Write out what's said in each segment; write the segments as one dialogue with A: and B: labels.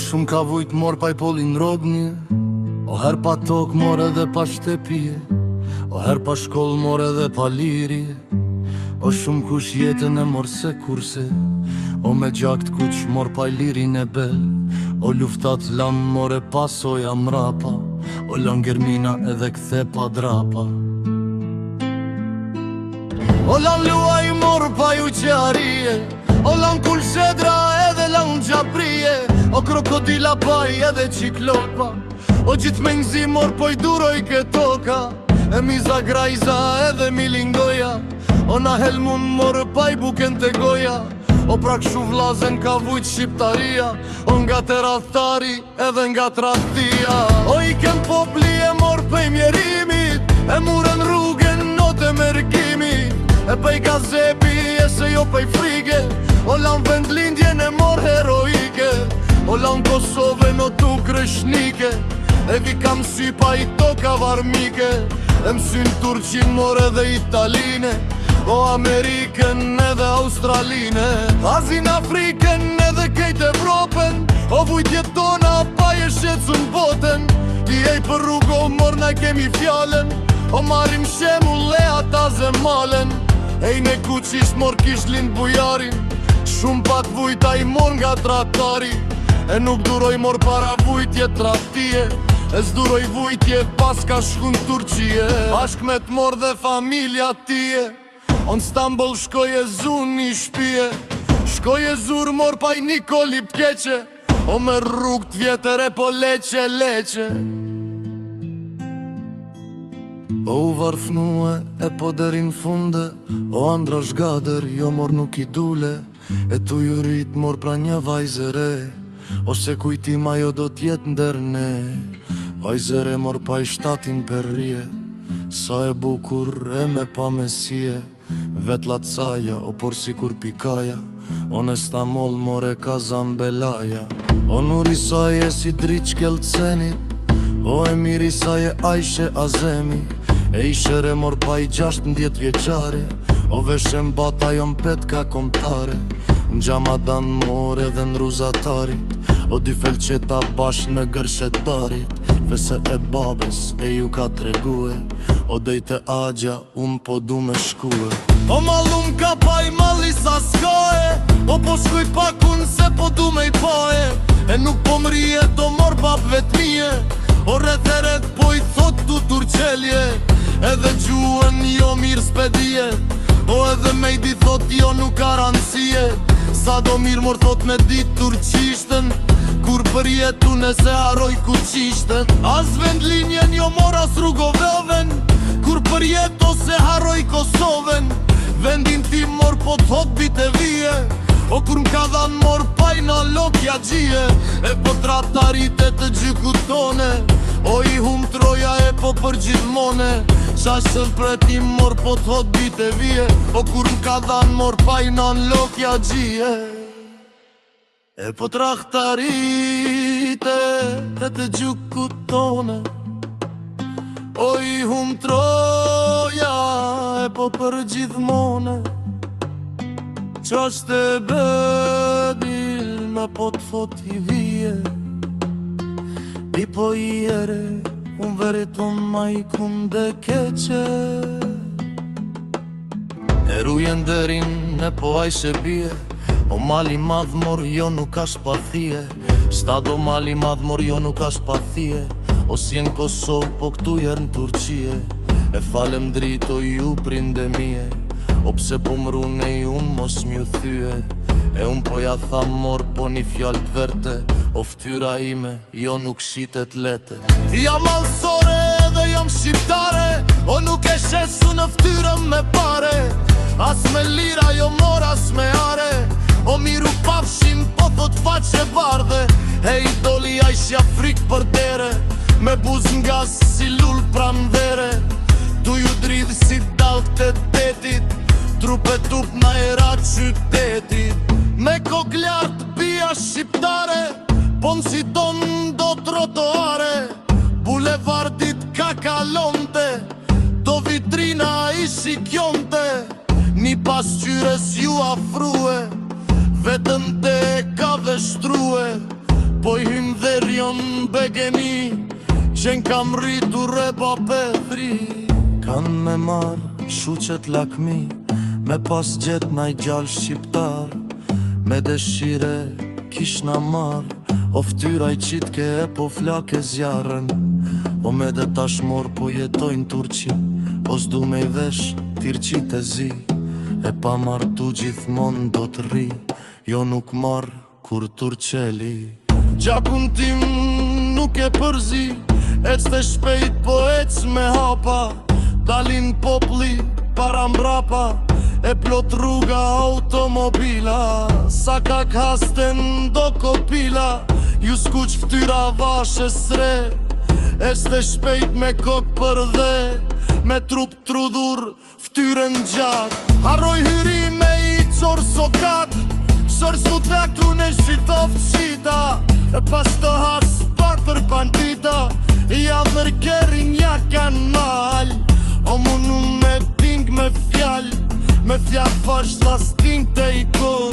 A: shumë ka vujt mor pa i polin rodnje, o her pa tok mor edhe pa shtepje, o her pa shkoll mor edhe pa lirje, o shumë kush jetën e mor se kurse, o me gjakt kuq mor pa i lirin e bel, o luftat lan mor e pasoja mrapa, o lan germina edhe kthe pa drapa. O lan luaj mor pa ju qarije, o lan kull shedra edhe lan gjaprije, o krokodila paj edhe qiklopa, o gjith me ngzi mor po i duroj këtoka, e miza grajza edhe milingoja, o na helmun mor pa i buken të goja, o prak shu vlazen ka vujt shqiptaria, o nga terathari edhe nga tradhtia. O i kem popli e mor pej mjerimit, e muren rrugën note me rikimit, e pej gazepi e se jo pej frike, o lan vendlindjen e mor heroike, o lan Kosove no tu krëshnike, e vi kam sy pa i toka varmike, e msyn Turqin mor edhe Italine, o Ameriken edhe Australine, Azin Afriken edhe kejt Evropen, o vujtjet tona pa je shetsun boten, i ej për rrugo mor na kemi fjalen, o marim shemull e ata zemalen, ej ne kuqisht mor kish lind bujarin, shumë pak vujta i mor nga tratari, e nuk duroj mor para vujtje tratije, e s'duroj vujtje pas ka shkun Turqie, bashk me t'mor dhe familja tije, on Stambol shkoj e zun një shpije, shkoj e zur mor pa i Nikoli pkeqe, o me rrug t'vjetër e po leqe leqe. O u varfnue e po derin funde, o andra shgader jo mor nuk i dule, e tu ju rrit mor pra një vajzere, ose kujtim ajo do t'jet nderne, vajzere mor pa i shtatin perrije, sa e bukur e me pa mesie, vetlat saja o por si kur pikaja, o në Stamol more ka zambelaja, o nuri saje si driq kelcenit, o e miri saje Ajshe Azemi, e ishere mor pa i 16 vjeqare, o veshem bata jon petka komtare, në Gjamadan more dhe në Ruzatarit, o dy felqeta bash në gërshetarit, vese e babes e ju ka tregue, o dejte agja po du me shkue. O malum ka pa i mali sa s'kae, o po shkuj pakun se po du me i pae, e nuk po mrije do mor bab vetmije, o retheret po i thot du turqelje, edhe gjuën jo mirë spedije, o edhe me i di thot jo nuk garancie, sa do mirë mor thot me dit turqishtën, kur për jetu nëse haroj ku qishtën, as vendlinjen jo mor as rrugoveven, kur për jet ose haroj Kosoven, vendin ti mor po t'hot bite vije, o kur m'ka dhan mor pajna lokja gjie, e po tratarit e të gjykut tone, o i hum troja e po për gjithmone, shashën preti mor po t'hot bite vije, o kur m'ka dhan mor pajna lokja gjie, e po trahtarite e të gjykut tone, o i hum troja e po për gjithmone, qasht e bedil me po t'fot i vije, i po i ere unë veriton ma i kunde keqe, e rujen derin e po Ajshe bie, o mali madh mor jo nuk ka shpathie, stado mali madh mor jo nuk ka shpathie, o si në Kosovë po këtu jer në Turqie, e falem drito ju prinde mije, o pse po mrune i unë mos m'ju thyje, e unë po ja tha mor po një fjall t'verte, o ftyra ime jo nuk shitet lete. Jam malsore edhe jam shqiptare, o nuk e shesu në ftyrëm me pare, as me lira jo mor as me are, o miru pafshim po thot faqe bardhe, e i doli Ajshe Afrik për dere, me buz nga si lull pramdhere, tu ju dridh si dal të detit, trupe tup na era qytetit, me koglart pia shqiptare, po si ton do trotoare, bulevardit ka kalonte, do vitrina i shikjonte, një pasqyres ju afrue, vetën te ka veshtrue, Po i hyn dherjon begemi, qen kam rritur e pa pethri. Kan me marr shuqet lakmi, me pas gjet naj gjall shqiptar. Me dëshire kishna marr, o ftyra i qitke e po flake zjarën. O me dhe tashmor po jetojnë Turqi, o s'du me i vesh tirqit e zi. E pa martu gjithmon do të rri, jo nuk marr kur turqeli. Gjakun tim nuk e përzi, ec të shpejt po ec me hapa. Dalin popli para mbrapa, e plot rruga automobila. Sa ka kasten do kopila, ju skuq ftyra vashe sre. Ec të shpejt me kok për dhe, me trup trudhur ftyren gjak. Harroj hyri me i qor sokat, shër sutak tu në shqitof qita. E pas të has patër bandita, ja mërkerin ja kan mal. O munu me ting me fjall, me fjall fash la sting të i kur.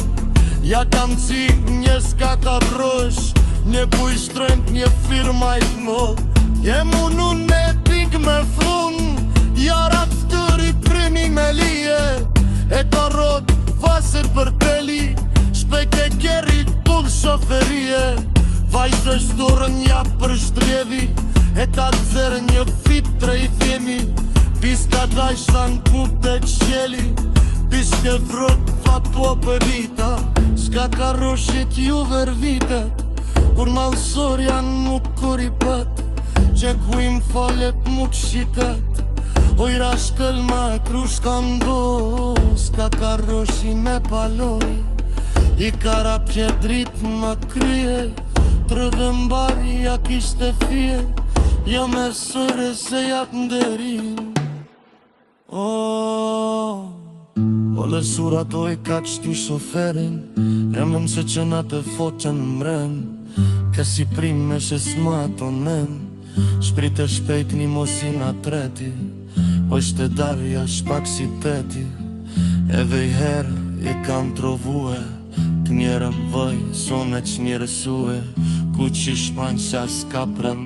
A: Ja kam qik një skata rësh, një buj shtrënt një firma i t'mull. Je munu me ting me fun, jarat ftëri primi me lije. E ta rot vaset për teli, shpejt e keri tull shoferie. Vajzë shturën ja për shtredhi, e ta dzerë një fit tre i themi. Piska dajshan pup të qjeli, piske vrot fat po për vita. Shka ka roshit ju ver vitet, kur malsor janë nuk kur i pët. Që ku im falet muk shitet, ojra shkëll ma krush kam do. Shka ka roshi me paloj, i kara pjedrit më krye. Trëdhe mbari ja kishte fje, ja me sëre se jak nderin. O lësura to i ka qëtu shoferin, remën se që na të foqen mren. Kësi prime që s'ma tonen, shprit e shpejt një mosina treti. O ishte darja shpak si teti, edhe i her i kam trovue. Të njerëm vëj, sone që njerësue, ku që shpanj qa s'ka prën.